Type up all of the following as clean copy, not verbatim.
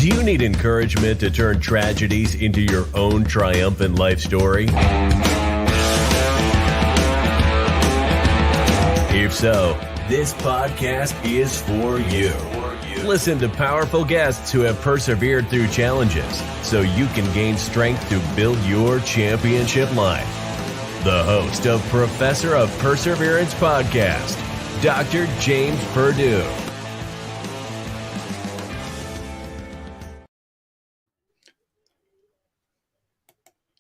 Do you need encouragement to turn tragedies into your own triumphant life story? If so, this podcast is for you. Listen to powerful guests who have persevered through challenges so you can gain strength to build your championship life. The host of Professor of Perseverance podcast, Dr. James Purdue.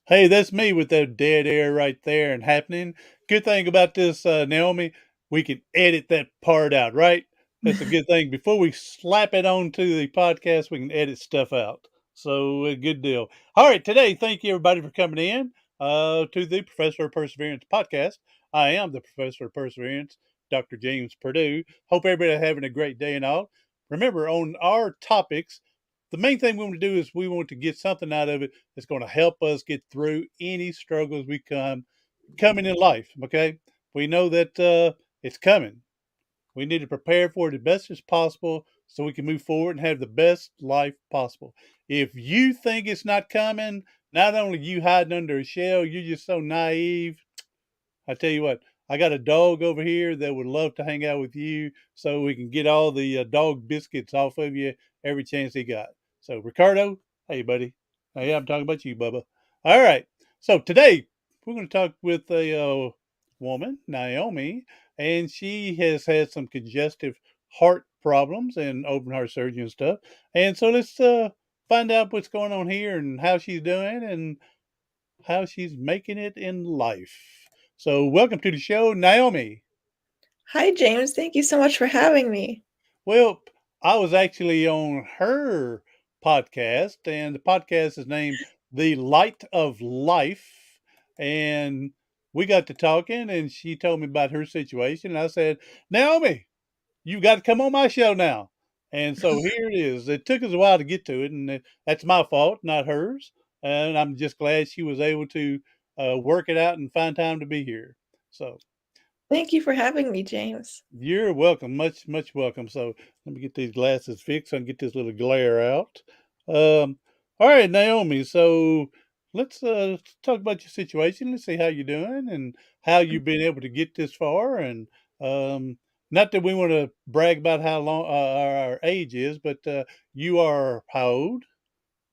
Hey, that's me with that dead air right there and happening. Good thing about this, Naomi, we can edit that part out, right? That's a good thing. Before we slap it onto the podcast, we can edit stuff out. So, good deal. All right, today, thank you everybody for coming in to the Professor of Perseverance podcast. I am the Professor of Perseverance, Dr. James Purdue. Hope everybody having a great day and all. Remember, on our topics, the main thing we want to do is we want to get something out of it that's going to help us get through any struggles we coming in life. Okay, we know that it's coming. We need to prepare for it as best as possible so we can move forward and have the best life possible. If you think it's not coming, not only you hiding under a shell, you're just so naive. I tell you what, I got a dog over here that would love to hang out with you so we can get all the dog biscuits off of you every chance he got. So, Ricardo, hey, buddy. Hey, I'm talking about you, Bubba. All right. So, today we're going to talk with a woman, Naomi, and she has had some congestive heart problems and open heart surgery and stuff. And so, let's find out what's going on here and how she's doing and how she's making it in life. So, welcome to the show, Naomi. Hi, James. Thank you so much for having me. Well, I was actually on her podcast, and the podcast is named The Light of Life. And we got to talking, and she told me about her situation. And I said, Naomi, you've got to come on my show now. And so here it is. It took us a while to get to it, and that's my fault, not hers. And I'm just glad she was able to work it out and find time to be here. So Thank you for having me, James. you're welcome, much welcome. So let me get these glasses fixed so I can get this little glare out. All right, Naomi. So let's talk about your situation. Let's see how you're doing and how you've been able to get this far. And um, not that we want to brag about how long our age is, but you are how old?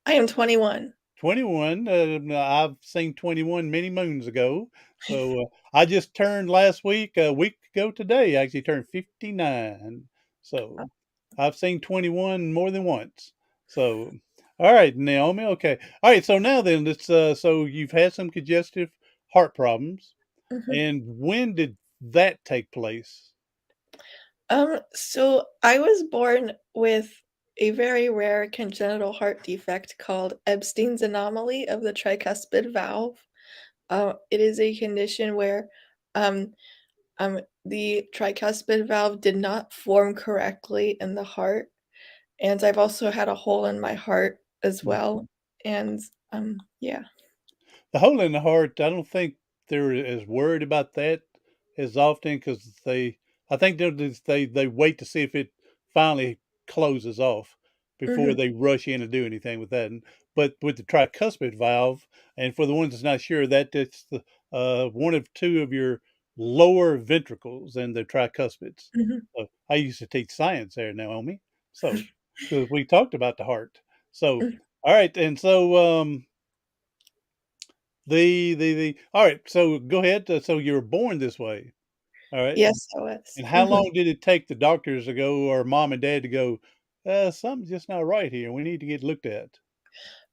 I am 21. 21. I've seen 21 many moons ago. So I just turned last week, a week ago today, I actually turned 59. So I've seen 21 more than once. So, all right, Naomi. Okay. All right. So now then, so you've had some congestive heart problems. Mhm. And when did that take place? So I was born with a very rare congenital heart defect called Ebstein's anomaly of the tricuspid valve. It is a condition where um, the tricuspid valve did not form correctly in the heart, and I've also had a hole in my heart as Mm. well. And yeah. The hole in the heart, I don't think they're as worried about that as often because I think they wait to see if it finally closes off before Mhm, they rush in and do anything with that. But with the tricuspid valve, and for the ones that's not sure, it's the one of two of your lower ventricles and the tricuspids. mhm. I used to teach science there, Naomi. So because we talked about the heart. So all right, and so the all right, so go ahead. So you were born this way. All right. Yes, I was. And how Mhm. long did it take the doctors to go or mom and dad to go, something's just not right here. We need to get looked at.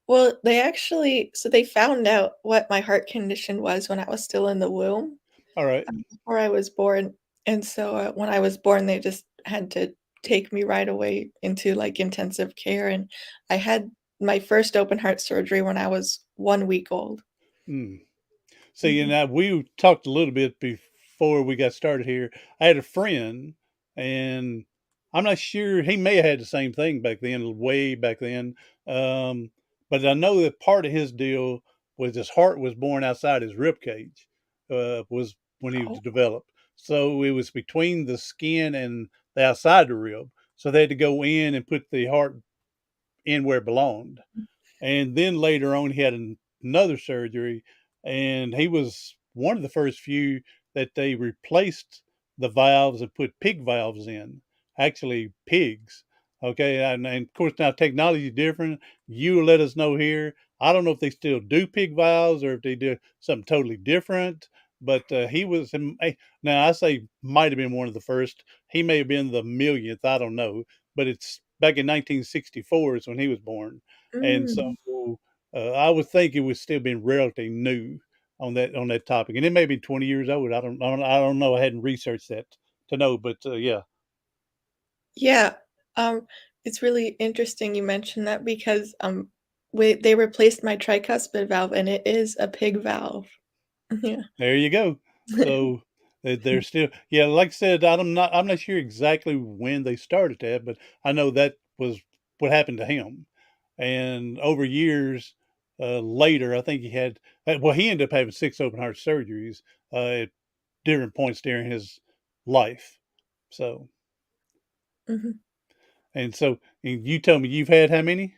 Well, they found out what my heart condition was when I was still in the womb, All right. before I was born, and so, when I was born, they just had to take me right away into, like, intensive care, and I had my first open heart surgery when I was 1 week old. Mm. See, and Mhm. we talked a little bit before we got started here. I had a friend, and I'm not sure he may have had the same thing back then, way back then. Um, but I know that part of his deal was his heart was born outside his rib cage, was when he was Oh. developed. So it was between the skin and the outside the rib. So they had to go in and put the heart in where it belonged. And then later on, he had another surgery, and he was one of the first few that they replaced the valves and put pig valves in, actually pigs. Okay, and of course now technology is different. You let us know here. I don't know if they still do pig valves or if they do something totally different. But he was now I say might have been one of the first. He may have been the millionth. I don't know, but it's back in 1964 is when he was born, and so Mm. I would think it would still be relatively new on that topic, and it may be 20 years old. I don't know. I hadn't researched that to know, but yeah. Yeah, um, it's really interesting you mentioned that because, they replaced my tricuspid valve, and it is a pig valve. Yeah. There you go. So they're still, yeah. Like I said, I'm not sure exactly when they started that, but I know that was what happened to him. And over years later, I think he had well, he ended up having 6 open heart surgeries at different points during his life. So Mhm. and you tell me you've had how many?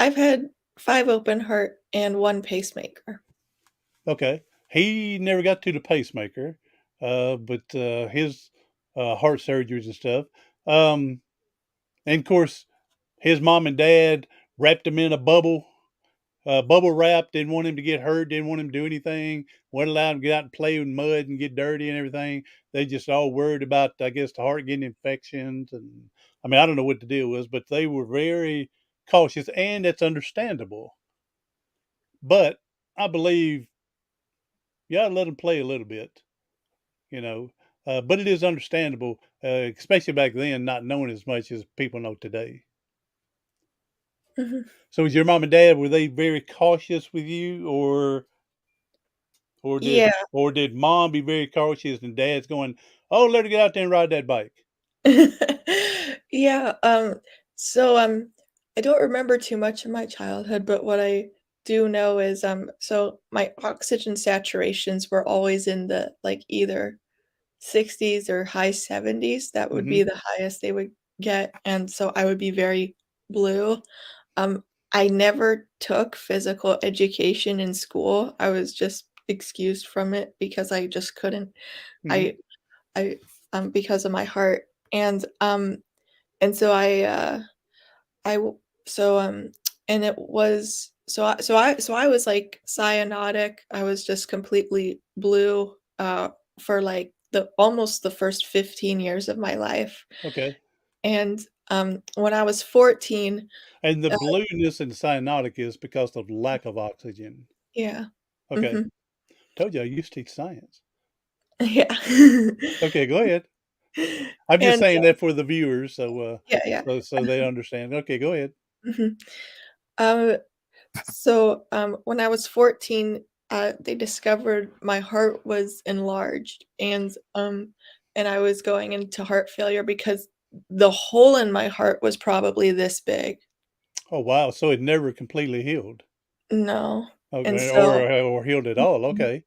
I've had 5 open heart and 1 pacemaker. Okay, he never got to the pacemaker, but his heart surgeries and stuff. Um, and of course, his mom and dad wrapped him in a bubble wrap. Didn't want him to get hurt. Didn't want him to do anything. Wouldn't allow him to get out and play with mud and get dirty and everything. They just all worried about, I guess, the heart getting infections. And I mean, I don't know what the deal was, but they were very cautious, and it's understandable. But I believe you ought to let him play a little bit, you know. But it is understandable, especially back then, not knowing as much as people know today. Mhm. So, was your mom and dad were they very cautious with you, Yeah. or did mom be very cautious and dad's going, "Oh, let her get out there and ride that bike." Yeah, so, I don't remember too much of my childhood, but what I do know is, so my oxygen saturations were always in the, like, either 60s or high 70s. That would Hmm. be the highest they would get, and so I would be very blue. Um, I never took physical education in school. I was just excused from it because I just couldn't. Hmm. I I because of my heart, and so I w so, and it was so I was, like, cyanotic. I was just completely blue, for, like, the almost the first 15 years of my life, Okay. and, when I was 14, And the uh blueness and cyanotic is because of lack of oxygen. yeah. Okay. Mhm. Told you I used to teach science. Yeah. Okay, go ahead. I'm just And, saying that for the viewers, so yeah, yeah. so they understand. Okay, go ahead. Mhm. Um So, when I was 14, they discovered my heart was enlarged, and I was going into heart failure because the hole in my heart was probably this big. Oh wow, so it never completely healed. No, and Okay, so or healed at all. Okay,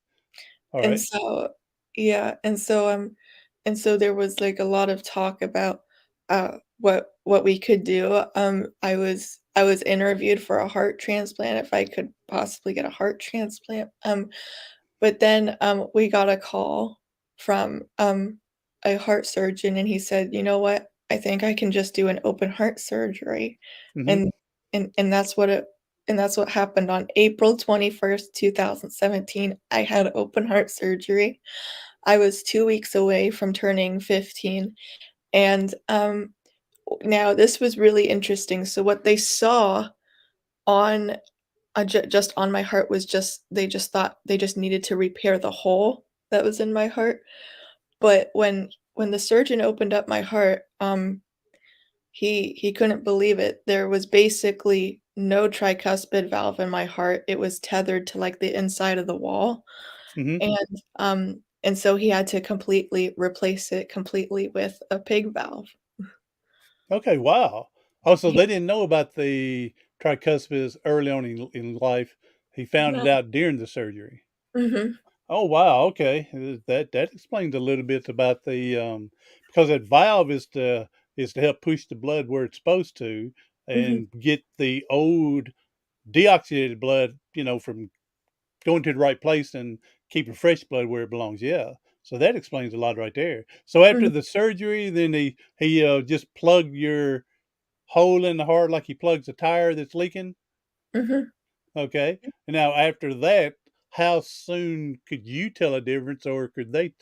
all and right. so yeah, and so there was, like, a lot of talk about, what we could do. I was interviewed for a heart transplant if I could possibly get a heart transplant, but then, we got a call from, a heart surgeon, and he said, "You know what? I think I can just do an open heart surgery." Hmm. And and that's what happened on April 21st, 2017. I had open heart surgery. I was 2 weeks away from turning 15, and, now this was really interesting. So what they saw on just on my heart was just they just thought they just needed to repair the hole that was in my heart, but when the surgeon opened up my heart, he couldn't believe it. There was basically no tricuspid valve in my heart. It was tethered to, like, the inside of the wall, Hmm. and so he had to completely replace it completely with a pig valve. Okay, wow. Oh, so Yeah. they didn't know about the tricuspids early on in life. He found it No. out during the surgery. Mhm. Oh, wow. Okay, that explains a little bit about the because that valve is to help push the blood where it's supposed to, Mhm. and get the old deoxygenated blood, from going to the right place and keeping fresh blood where it belongs. Yeah. So that explains a lot right there. So after Mhm. the surgery, then he just plugged your hole in the heart like he plugs a tire that's leaking. Mhm. Okay. And now after that, how soon could you tell a difference, or could they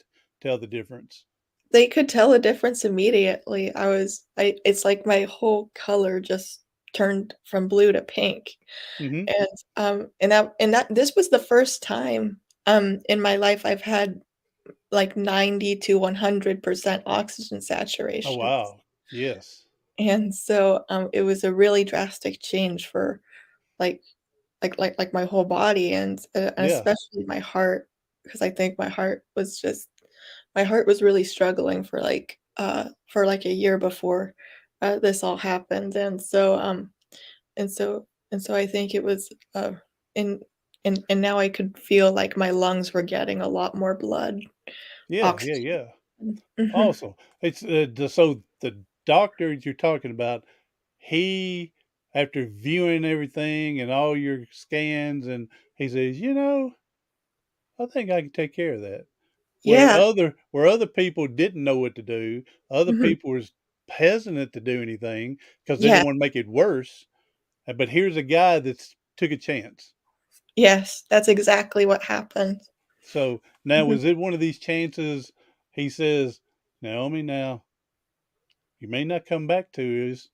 tell the difference? They could tell a difference immediately. I it's like my whole color just turned from blue to pink. Hmm. And this was the first time, in my life I've had, like, 90 to 100% oxygen Oh saturation. wow. Yes. And so, it was a really drastic change for, like my whole body and Yeah. especially my heart, because I think my heart was really struggling for, like, a year before, this all happened, and so I think it was, and and now I could feel like my lungs were getting a lot more blood, Yeah. Yeah. oxygen. Yeah. Mhm. Awesome. It's so the doctor you're talking about, he, after viewing everything and all your scans, and he says, I think I can take care of that. Where Yeah. other people didn't know what to do, other Mhm. people was hesitant to do anything because they Yeah. didn't want to make it worse. But here's a guy that's took a chance. Yes, that's exactly what happened. So now, Mhm. was it one of these chances? He says, Naomi, now you may not come back to us.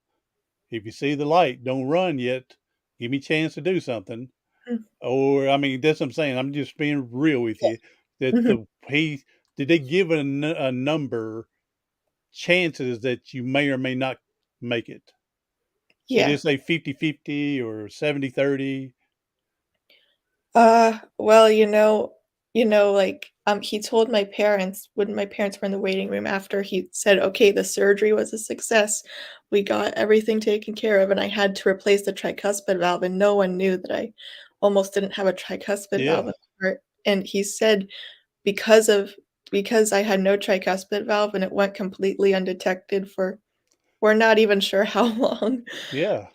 If you see the light, don't run yet. Give me a chance to do something. Mm. Or, I mean, that's what I'm saying. I'm just being real with Yeah. you. That Mhm. he did they give a number chances that you may or may not make it? Did Yeah. it say 50-50 or 70-30? Well, like, he told my parents when my parents were in the waiting room after he said, "Okay, the surgery was a success. We got everything taken care of, and I had to replace the tricuspid valve, and no one knew that I almost didn't have a tricuspid valve Yeah, in my heart." And he said because of because I had no tricuspid valve and it went completely undetected for we're not even sure how long. yeah.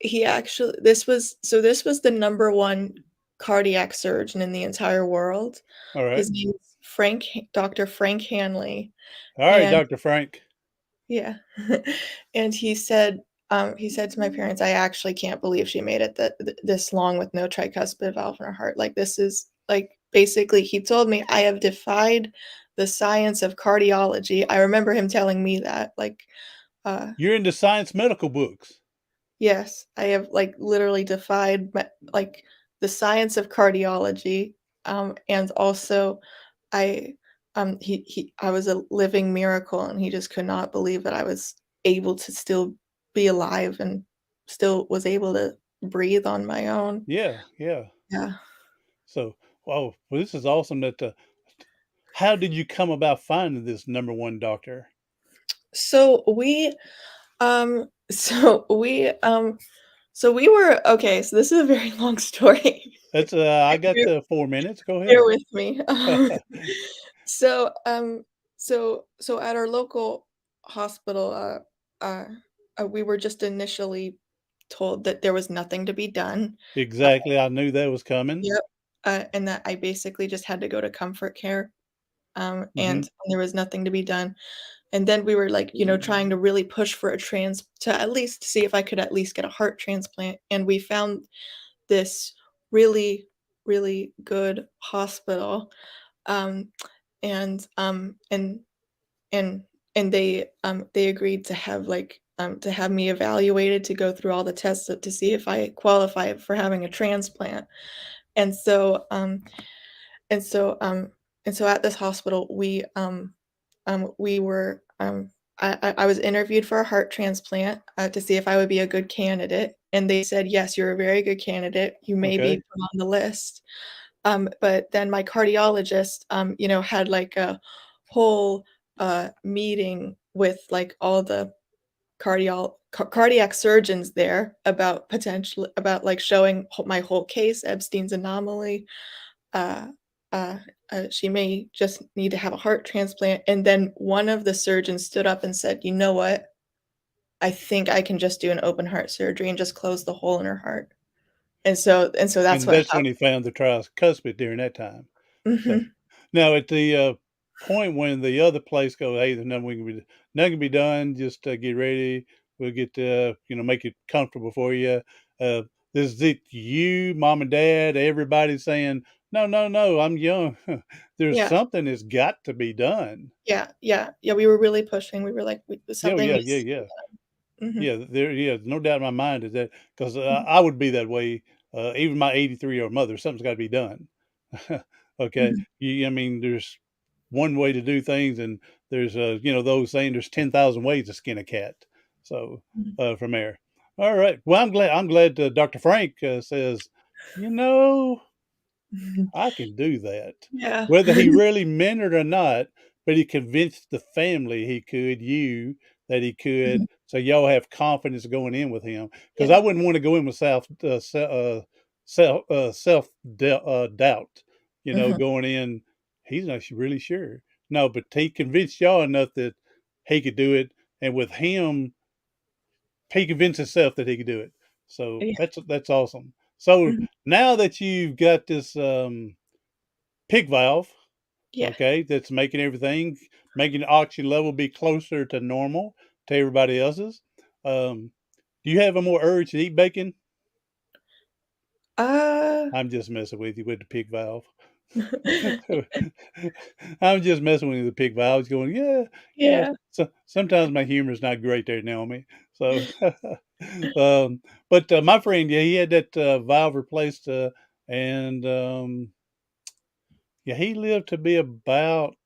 He actually this was the number 1 cardiac surgeon in the entire world. All right. His name is Dr. Frank Hanley, All right, and Dr. Frank. yeah, and he said to my parents, "I actually can't believe she made it this long with no tricuspid valve in her heart, like, this is" like, basically, he told me, "I have defied the science of cardiology." I remember him telling me that, uh You're into science medical books. yes, I have, like, literally defied the science of cardiology, and also I I was a living miracle, and he just could not believe that I was able to still be alive and still was able to breathe on my own. Yeah, yeah. Yeah. So, wow, well, this is awesome. How did you come about finding this number one doctor? So we, um so we, um so we were okay, so this is a very long story. That's I got 4 minutes. Go Bear ahead. with me. So, so at our local hospital, we were just initially told that there was nothing to be done. Uh, Exactly. I knew that was coming. yep, and that I basically just had to go to comfort care, Hmm. and there was nothing to be done. And then we were like, trying to really push for a trans to at least see if I could at least get a heart transplant, and we found this really, really good hospital. Um, and, um, and and they agreed to have me evaluated to go through all the tests to see if I qualify for having a transplant. And so, and so, and so at this hospital, we were, I was interviewed for a heart transplant, to see if I would be a good candidate, and they said, "Yes, you're a very good candidate. You may be Okay. put on the list." But then my cardiologist, had like a whole meeting with like all the cardiac surgeons there about like showing my whole case, Ebstein's anomaly. Uh, uh, she may just need to have a heart transplant. And then one of the surgeons stood up and said, "You know what? I think I can just do an open heart surgery and just close the hole in her heart. And so that's And what that's when he happened. found the tricuspid during that time. So Mhm. now at the point when the other place goes, hey, there's nothing can be done. Just get ready. We'll get make it comfortable for you. Uh, this is it. You, mom and dad, everybody saying, no, no, no. I'm young. There's Yeah. something that's got to be done. Yeah, yeah, yeah, we were really pushing. We were like, "We Yeah, something yeah, yeah, needs to be yeah. done." Mhm, Yeah, no doubt in my mind is that because mhm, I would be that way. Even my 83-year-old mother, something's got to be done. Okay, mhm, I mean, there's one way to do things, and there's those saying there's 10,000 ways to skin a cat. So mhm, from there, all right. Well, I'm glad Dr. Frank says, you know, mhm. I can do that. Yeah. Whether he really meant it or not, but he convinced the family he could, you, that he Mhm, could. So y'all have confidence going in with him. Because I yeah. wouldn't want to go in with self doubt, Mhm, going in, he's not really sure. No, but he convinced y'all enough that he could do it. And with him, he convinced himself that he could do it. So yeah, that's awesome. So mhm, now that you've got this pig valve, yeah. okay, that's making the oxygen level be closer to normal to everybody else's. Um, do you have a more urge to eat bacon? Uh I'm just messing with you with the pig valve. I'm just messing with the pig valve. Going, yeah, yeah. Yeah. So sometimes my humor is not great there, Naomi. So, but my friend, yeah, he had that valve replaced, and yeah, he lived to be about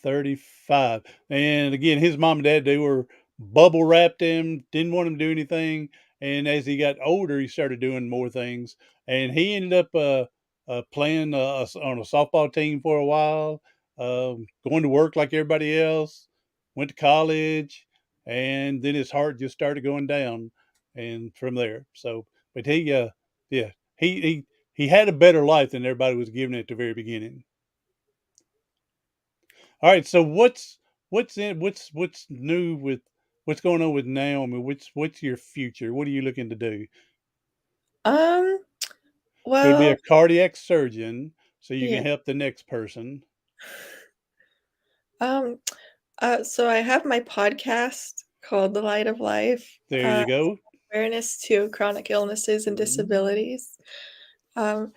35. And again, his mom and dad, they were bubble wrapped him, didn't want him to do anything. And as he got older, he started doing more things. And he ended up playing on a softball team for a while, going to work like everybody else, went to college, and then his heart just started going down. And from there, so, but yeah, he had a better life than everybody was giving it at the very beginning. All right. So what's new with what's going on with Naomi? What's your future? What are you looking to do? Um, You'll be a well, cardiac surgeon, so you yeah. can help the next person. Um, so I have my podcast called The Light of Life, There you go. Awareness to Chronic Illnesses and Disabilities. Um,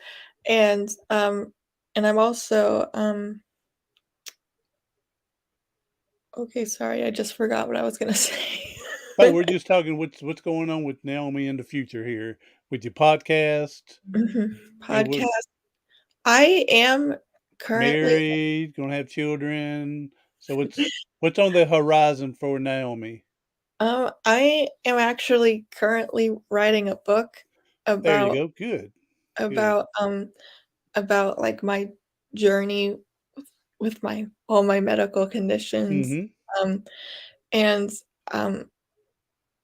and, um, and I'm also, okay, sorry, I just forgot what I was gonna say. Oh, we're just talking what's going on with Naomi in the future here with your podcast. Mhm. What Podcast. I am currently married, gonna have children. So what's on the horizon for Naomi? I am actually currently writing a book There you about go. Good. Good. about, um about, like, my journey with my all my medical conditions, Mm-hmm. um, and, um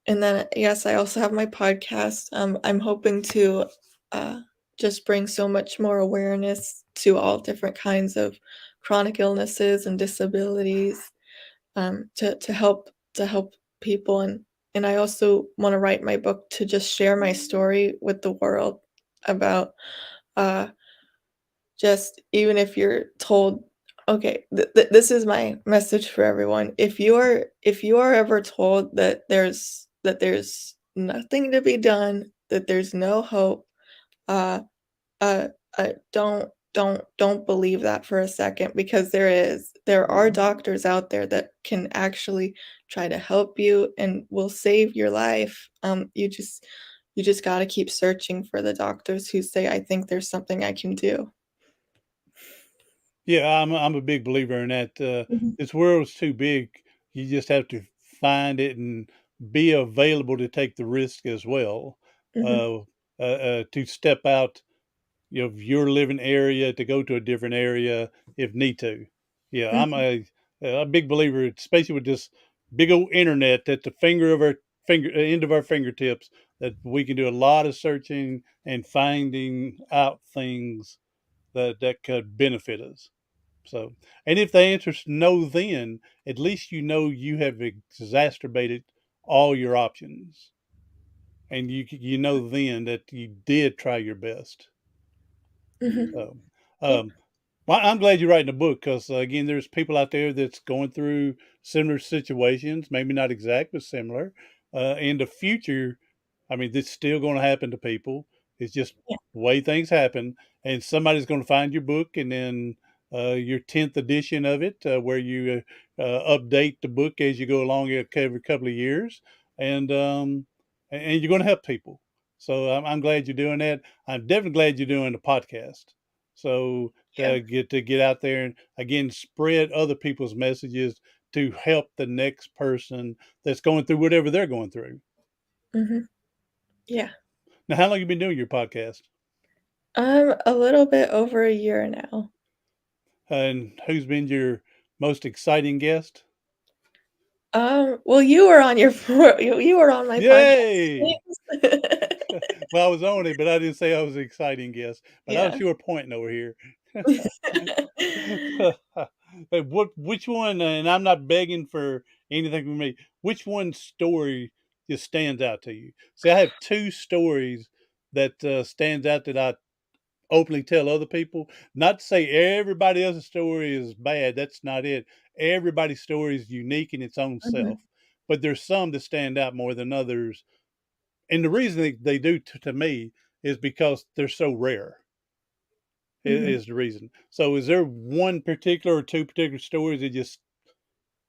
and then, yes, I also have my podcast. I'm hoping to, uh, just bring so much more awareness to all different kinds of chronic illnesses and disabilities, to help people, and I also wanna write my book to just share my story with the world about, uh, just even if you're told okay, this is my message for everyone. If you are ever told that there's nothing to be done, that there's no hope, uh, uh, don't believe that for a second because there are doctors out there that can actually try to help you and will save your life. You just gotta keep searching for the doctors who say, "I think there's something I can do." Yeah, I'm a big believer in that. Mhm, This world's too big. You just have to find it and be available to take the risk as well. mhm, Uh, to step out, of your living area to go to a different area if need to. Yeah, I'm mhm. a big believer, especially with this big old internet at the finger of our end of our fingertips, that we can do a lot of searching and finding out things that could benefit us. So, and if the answer's no, then at least you know you have exacerbated all your options, and you know then that you did try your best. Mhm. So, Yeah. um, well, I'm glad you're writing a book because again, there's people out there that's going through similar situations, maybe not exact, but similar. In the future, I mean, this is still going to happen to people. It's just Yeah. the way things happen, and somebody's going to find your book, and then your 10th edition of it, where you update the book as you go along every couple of years, and and you're going to help people. So I'm glad you're doing that. I'm definitely glad you're doing the podcast. So Yeah. to get out there and again spread other people's messages to help the next person that's going through whatever they're going through. Mhm. Yeah. Now, how long you been doing your podcast? A little bit over a year now. And who's been your most exciting guest? Well, you were on your you were on my podcast, Yay! James. Well, I was on it, but I didn't say I was an exciting guest. But I was Yeah. sure pointing over here. Which one? And I'm not begging for anything from me. Which one story just stands out to you? See, I have two stories that stands out that I openly tell other people. Not to say everybody else's story is bad. That's not it. Everybody's story is unique in its own Mhm. self, but there's some that stand out more than others. And the reason they do to me is because they're so rare. Mhm. Is the reason. So, is there one particular or two particular stories that just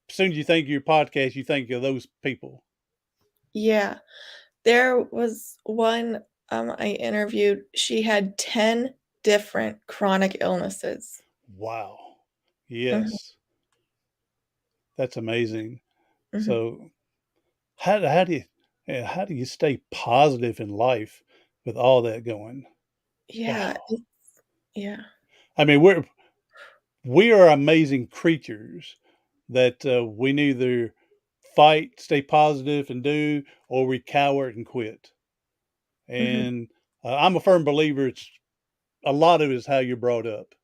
as soon as you think of your podcast, you think of those people? Yeah. There was one, I interviewed, she had 10 different chronic illnesses. Wow. Mhm. Yes, that's amazing. Mhm. So, how do you how do you stay positive in life with all that going? Yeah, Wow. yeah. I mean, we are amazing creatures that we neither fight, stay positive, and do, or we cower and quit. Mhm. And I'm a firm believer. It's a lot of it is how you're brought up.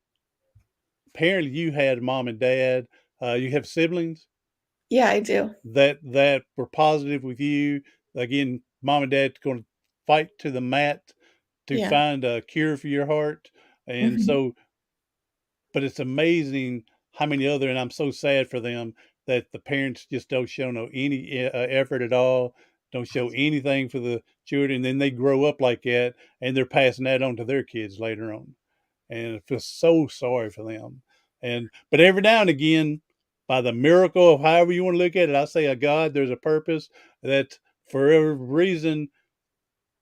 Apparently, you had mom and dad. You have siblings Yeah, I do. that were positive with you. Again, mom and dad going to fight to the mat to Yeah. find a cure for your heart. And Mhm. so, but it's amazing how many other, and I'm so sad for them that the parents just don't show no any effort at all, don't show anything for the children. And then they grow up like that, and they're passing that on to their kids later on. And I feel so sorry for them. And but every now and again, by the miracle of however you want to look at it, I say, a God, there's a purpose that for every reason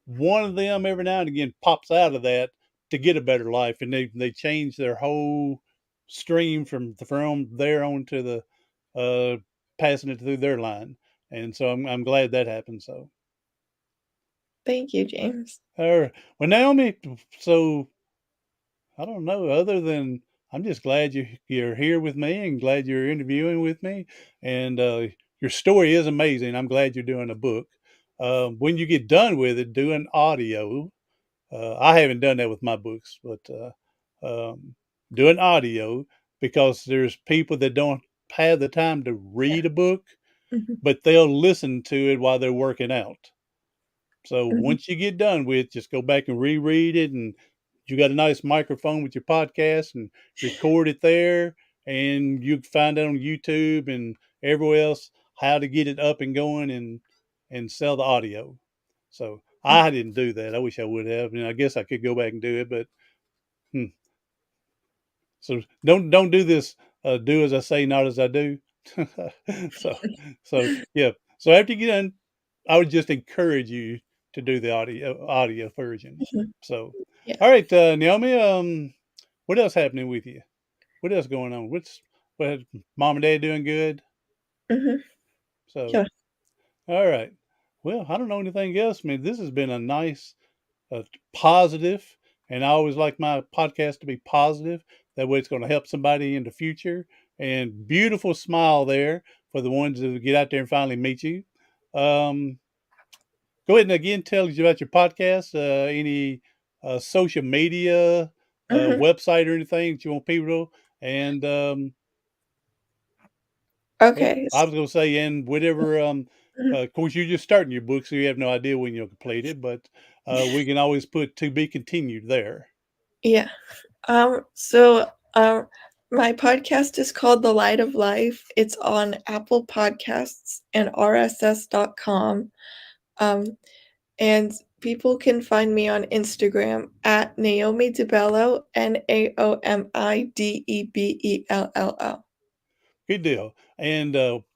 one of them every now and again pops out of that to get a better life, and they change their whole stream from there on to the uh, passing it through their line, and so I'm glad that happened. So, Thank you, James. well, Naomi, so I don't know. Other than I'm just glad you're here with me and glad you're interviewing with me, and your story is amazing. I'm glad you're doing a book. When you get done with it, do an audio. I haven't done that with my books, but do an audio because there's people that don't have the time to Yeah. read a book, Mhm. but they'll listen to it while they're working out. So Mhm. once you get done with, just go back and reread it, and you got a nice microphone with your podcast and record it there, and you can find it on YouTube and everywhere else how to get it up and going and sell the audio. So Mhm. I didn't do that. I wish I would have, and I guess I could go back and do it, but hmm. So don't do this. Do as I say, not as I do. so so yeah. So after you get done, I would just encourage you to do the audio version. Mhm. So, Yeah. all right, Naomi. What else happening with you? What else going on? What mom and dad doing good? Mhm. So, Yeah. all right. Well, I don't know anything else. I mean, this has been a nice, positive, and I always like my podcast to be positive. That way, it's going to help somebody in the future. And beautiful smile there for the ones that get out there and finally meet you. Um, Go ahead and again tell us about your podcast. Any social media, Mhm. website, or anything that you want people to. And well, Okay. I was going to say, and whatever Of course, you're just starting your book, so you have no idea when you'll complete it, but we can always put to be continued there. Yeah. So my podcast is called The Light of Life. It's on Apple Podcasts and RSS.com. Um, and people can find me on Instagram at Naomi DeBello, NaomiDebello. Good deal. And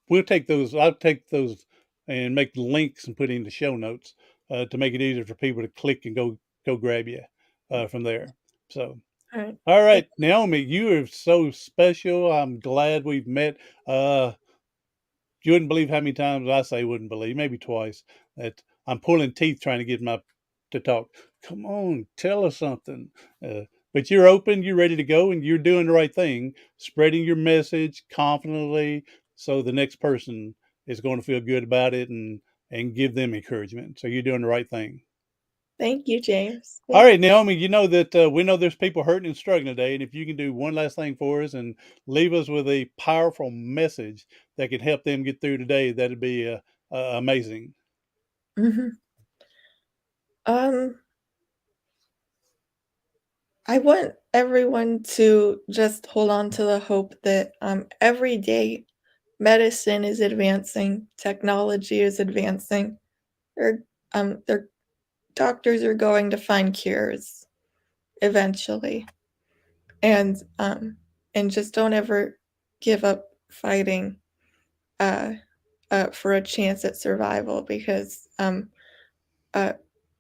we'll take those. I'll take those and make the links and put in the show notes to make it easier for people to click and go grab you from there. So, All right. all right, Naomi, you are so special. I'm glad we've met. You wouldn't believe how many times I say wouldn't believe, maybe twice, that I'm pulling teeth trying to get my to talk. Come on, tell us something. But you're open, you're ready to go, and you're doing the right thing, spreading your message confidently, so the next person is going to feel good about it and give them encouragement. So you're doing the right thing. Thank you, James. All Thank right, Naomi, you know that we know there's people hurting and struggling today. And if you can do one last thing for us and leave us with a powerful message that can help them get through today, that'd be amazing. Mhm. Um, I want everyone to just hold on to the hope that every day medicine is advancing, technology is advancing. Their doctors are going to find cures eventually, and and just don't ever give up fighting uh, for a chance at survival because uh,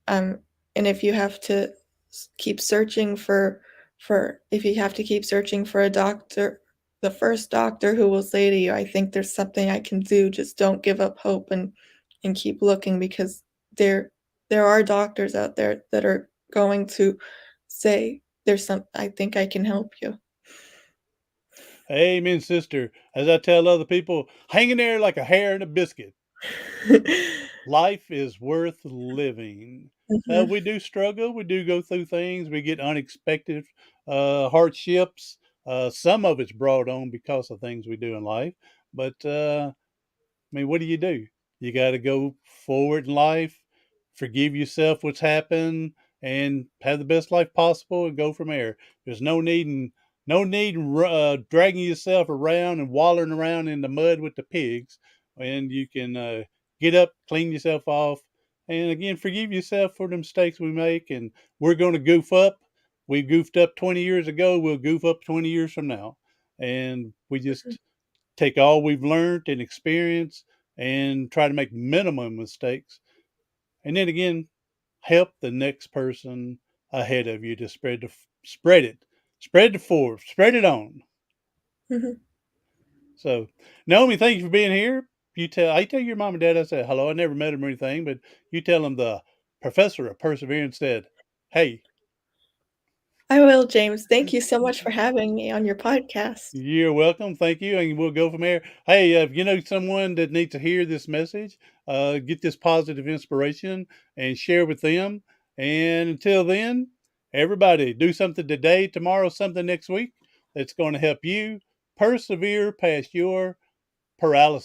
um, and if you have to keep searching for if you have to keep searching for a doctor, the first doctor who will say to you, I think there's something I can do, just don't give up hope and keep looking because there there are doctors out there that are going to say there's some I think I can help you. Amen, sister. As I tell other people, hang in there like a hair in a biscuit. Life is worth living. Mhm, We do struggle. We do go through things. We get unexpected hardships. Some of it's brought on because of things we do in life. But I mean, what do? You got to go forward in life, forgive yourself what's happened, and have the best life possible, and go from there. There's no need in dragging yourself around and wallowing around in the mud with the pigs. And you can get up, clean yourself off, and again forgive yourself for the mistakes we make. And we're going to goof up. We goofed up 20 years ago. We'll goof up 20 years from now, and we mhm, just take all we've learned and experienced and try to make minimum mistakes. And then again, help the next person ahead of you to spread the forth, spread it on. mhm. So, Naomi, thank you for being here. I tell your mom and dad I said hello. I never met them or anything, but you tell them the professor of perseverance said, "Hey, I will, James. Thank you so much for having me on your podcast. you're welcome. Thank you. And we'll go from there. Hey, if you know someone that needs to hear this message, get this positive inspiration and share with them. And until then, everybody do something today, tomorrow, something next week that's going to help you persevere past your paralysis.